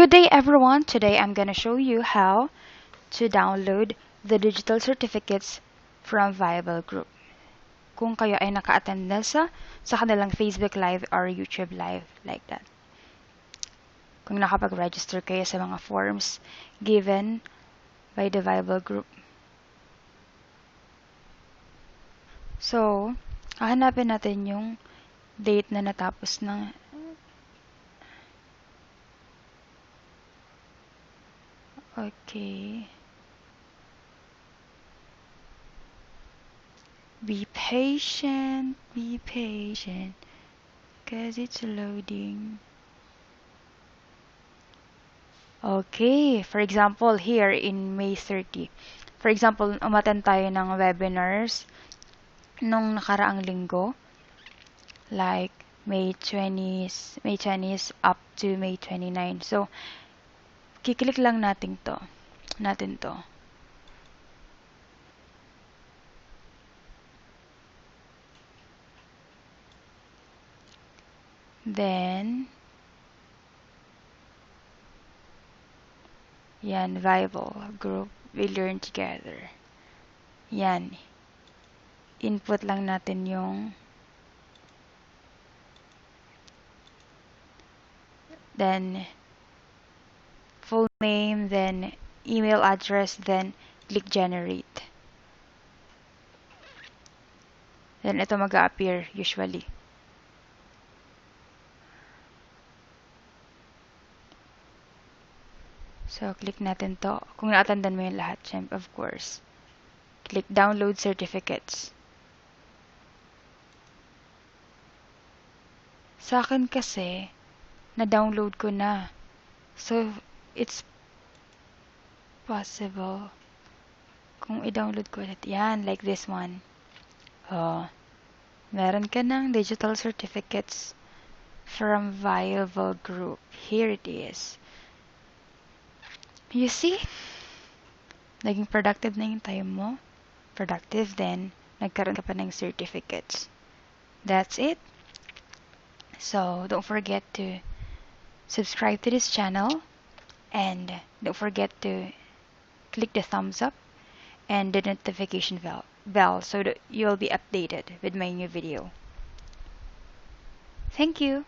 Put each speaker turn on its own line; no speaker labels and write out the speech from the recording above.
Good day everyone! Today I'm gonna show you how to download the digital certificates from Vibal group. Kung kayo ay naka-attend na sa kanilang Facebook Live or YouTube Live, like that. Kung nakapag-register kayo sa mga forms given by the Vibal group. So, hahanapin natin yung date na natapos ng Okay. Be patient, cause it's loading. Okay, for example, here in May 30. For example, umattend tayo ng webinars nung nakaraang linggo. Like May 20s up to May 29. So, kiklik lang natin to. Then, yan, Vibal group, we learn together. Yan. Input lang natin yung then full name, then email address, then click generate. Then ito mag-appear usually. So, click natin to. Kung na-attendan mo yung lahat, of course. Click download certificates. Sa akin kasi, na-download ko na. So, it's possible kung i-download ko ulit. Yan, like this one. Oh, meron ka ng digital certificates from Vibal group. Here it is. You see? Naging productive na yung time mo. Productive, then nagkaroon ka pa ng certificates. That's it. So, don't forget to subscribe to this channel and don't forget to click the thumbs up and the notification bell so that you'll be updated with my new video. Thank you.